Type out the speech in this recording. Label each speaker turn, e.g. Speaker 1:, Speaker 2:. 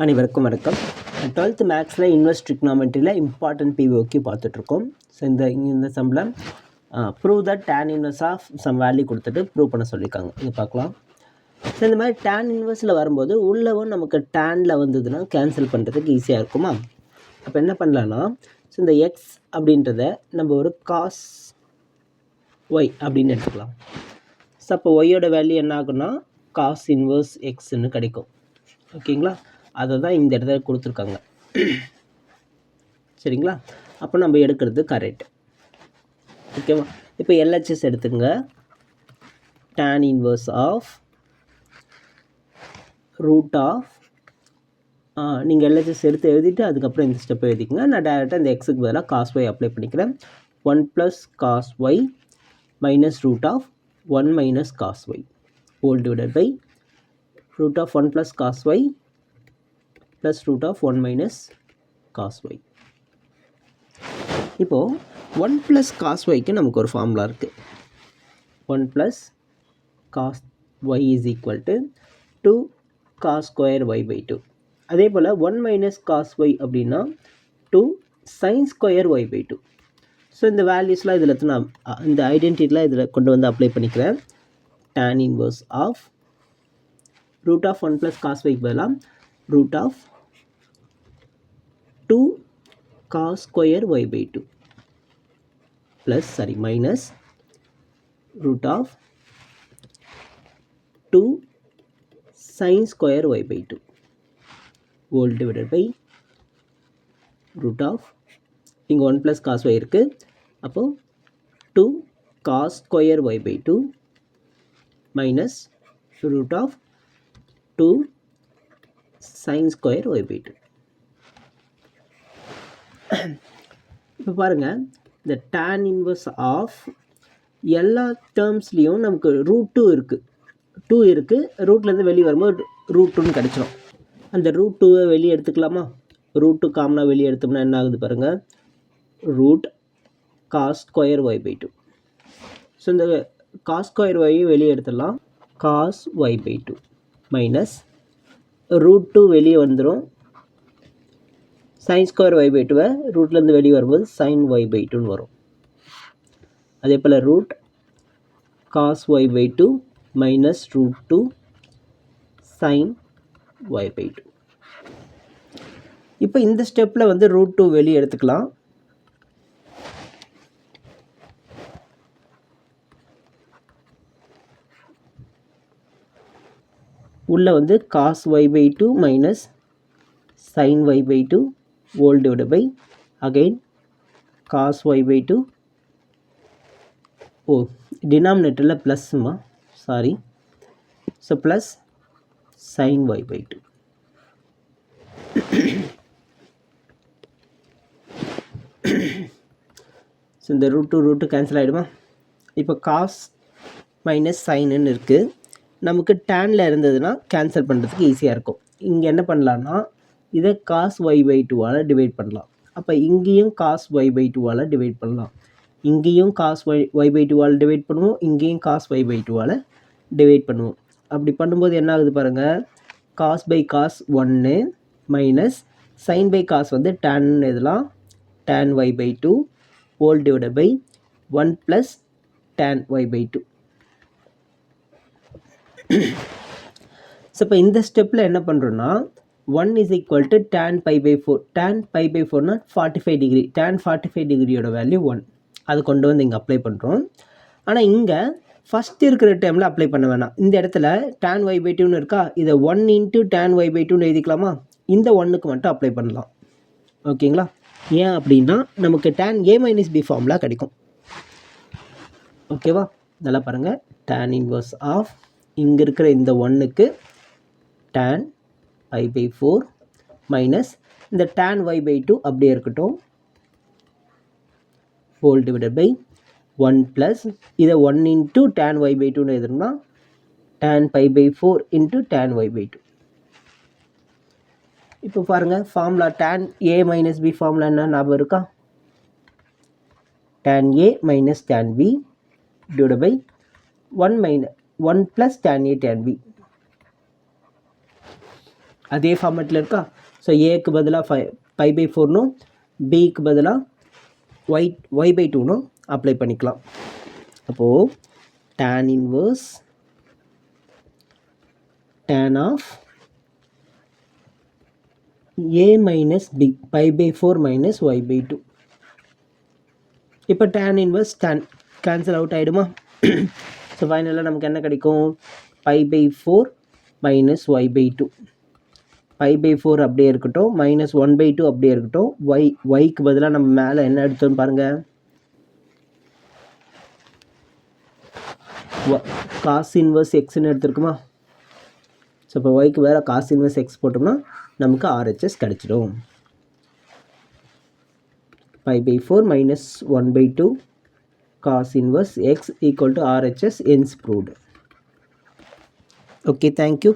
Speaker 1: அனைவருக்கும் வணக்கம். 12th மேக்ஸில் இன்வெர்ஸ் ட்ரிக்னாமெட்ரியில் இம்பார்ட்டன்ட் பிஓக்கு பார்த்துட்ருக்கோம். ஸோ இந்த சம்மில் prove the tan inverse of sum value கொடுத்துட்டு ப்ரூவ் பண்ண சொல்லியிருக்காங்க. இது பார்க்கலாம். ஸோ இந்த மாதிரி டேன் இன்வெர்ஸில் வரும்போது உள்ளவும் நமக்கு டேனில் வந்ததுன்னா கேன்சல் பண்ணுறதுக்கு ஈஸியாக இருக்குமா? அப்போ என்ன பண்ணலான்னா, ஸோ இந்த எக்ஸ் அப்படின்றத நம்ம ஒரு காஸ் ஒய் அப்படின்னு எடுத்துக்கலாம். ஸோ அப்போ ஒய்யோட வேல்யூ என்ன ஆகுன்னா காஸ் இன்வெர்ஸ் எக்ஸ்ன்னு கிடைக்கும். ஓகேங்களா? அதை தான் இந்த இடத்துல கொடுத்துருக்காங்க. சரிங்களா? அப்போ நம்ம எடுக்கிறது கரெக்ட். ஓகேவா? இப்போ எல்ஹெச்எஸ் எடுத்துங்க. Tan inverse of root of நீங்கள் எல்ஹெச்எஸ் எடுத்து எழுதிட்டு அதுக்கப்புறம் இந்த ஸ்டெப் எழுதிக்கங்க. நான் டேரெக்டாக இந்த எக்ஸுக்கு பதிலாக காஸ் ஒய் அப்ளை பண்ணிக்கிறேன். 1 + cos y minus root of 1 minus cos y whole divided by root of 1 + cos y plus root of 1 minus cos y. இப்போது 1 + cos yக்கு நமக்கு ஒரு ஃபார்முலா இருக்குது. 1 + cos y is equal to 2 cos square y by 2. அதே போல் 1 minus cos y அப்படின்னா 2 sin square y by 2. So இந்த வேல்யூஸ்லாம் இதில் நான் இந்த ஐடென்டிட்டிலாம் இதில் கொண்டு வந்து அப்ளை பண்ணிக்கிறேன். tan inverse of root of 1 + cos y பதிலாக root of 2 cos square y by 2 minus root of 2 sin square y by 2 whole divided by root of இங்கே 1 + cos y இருக்குது. அப்போது 2 cos square y by 2 minus root of 2 sin square y by 2. இப்போ பாருங்கள், இந்த tan inverse of எல்லா டேர்ம்ஸ்லேயும் நமக்கு root 2 இருக்குது. ரூட்லேருந்து வெளியே வரும்போது ரூட் 2ன்னு கிடச்சிரும். அந்த ரூட் 2வை வெளியே எடுத்துக்கலாமா? ரூட் 2 காமனாக வெளியே எடுத்தோம்னா என்ன ஆகுது பாருங்கள், root cos square y by 2. So இந்த காஸ் ஸ்கொயர் ஒய்யை வெளியே எடுத்துடலாம். Cos y by 2 minus root 2 வெளியே வந்துடும். sin square y by 2 ரூட்லேருந்து வெளியே வரும்போது sin y by 2ன்னு வரும். அதே போல் root cos y by 2 minus root 2 sin y by 2. இப்போ இந்த ஸ்டெப்பில் வந்து ரூட் 2 வெளியே எடுத்துக்கலாம். உள்ளே வந்து cos y by 2 minus sin y by 2 whole divided by again cos y by 2 denominatorல ப்ளஸ்மா sorry, so plus sin y by 2. So இந்த ரூட்டு கேன்சல் ஆகிடுமா? இப்போ காஸ் மைனஸ் சைனுன்னு இருக்குது. நமக்கு டேனில் இருந்ததுன்னா கேன்சல் பண்ணுறதுக்கு ஈஸியாக இருக்கும். இங்கே என்ன பண்ணலான்னா இதை காஸ் ஒய் பை 2ஆல் டிவைட் பண்ணலாம். அப்போ இங்கேயும் காஸ் ஒய் பை 2ஆல் டிவைட் பண்ணலாம். இங்கேயும் காஸ் ஒய் பை 2ஆல் டிவைட் பண்ணுவோம். இங்கேயும் காஸ் ஒய் பை 2ஆல் டிவைட் பண்ணுவோம். அப்படி பண்ணும்போது என்ன ஆகுது பாருங்கள், cos by cos 1 minus sine by cos வந்து டேன்னு இதெல்லாம் tan y by 2 whole divided by 1 + tan y by 2. So இப்போ இந்த ஸ்டெப்பில் என்ன பண்ணுறோன்னா 1 is equal to tan pi by 4. tan pi by 4னா 45 டிகிரி. tan 45 டிகிரியோட வேல்யூ 1. அது கொண்டு வந்து இங்கே அப்ளை பண்ணுறோம். ஆனால் இங்கே ஃபஸ்ட் இருக்கிற டைமில் அப்ளை பண்ண வேணாம். இந்த இடத்துல tan y by 2ன்னு இருக்கா, இதை 1 × tan y by 2ன்னு எழுதிக்கலாமா? இந்த 1க்கு மட்டும் அப்ளை பண்ணலாம். ஓகேங்களா? ஏன் அப்படின்னா நமக்கு tan a minus b formula கிடைக்கும். ஓகேவா? நல்லா பாருங்கள். tan இன்வர்ஸ் ஆஃப் இங்கே இருக்கிற இந்த 1க்கு tan pi by 4 மைனஸ் இந்த tan y by 2 அப்படியே இருக்கட்டும் ஹோல் டிவைடட் பை 1 ப்ளஸ் இதை 1 × tan y by 2ன்னு எழுதுனா tan pi by 4 × tan y by 2. இப்போ பாருங்கள், formula tan a minus b formula என்ன ஞாபகம் இருக்கா? tan a minus tan b divided by 1 + tan a tan b. அதே ஃபார்மேட்டில் இருக்கா. ஸோ ஏக்கு பதிலாக பை பை ஃபோர்னும் பிக்கு பதிலாக ஒய் பை டூனும் அப்ளை பண்ணிக்கலாம். அப்போது tan inverse tan of a minus b pi by four minus y by two. இப்போ tan இன்வர்ஸ் கேன்சல் அவுட் ஆகிடுமா. ஸோ ஃபைனலாக நமக்கு என்ன கிடைக்கும், pi by four minus y by two. Pi by four அப்படியே இருக்கட்டும், மைனஸ் ஒன் பை டூ அப்படியே இருக்கட்டும். ஒய்க்கு பதிலாக நம்ம மேலே என்ன எடுத்தோம் பாருங்கள், காஸ் இன்வர்ஸ் எக்ஸ்ன்னு எடுத்துருக்குமா. ஸோ இப்போ ஒய்க்கு வேறு காஸ் இன்வர்ஸ் எக்ஸ் போட்டோம்னா நமக்கு ஆர்ஹெச்எஸ் கிடச்சிடும். Pi by four minus one by two cos inverse x equal to RHS, hence proved. Okay, thank you.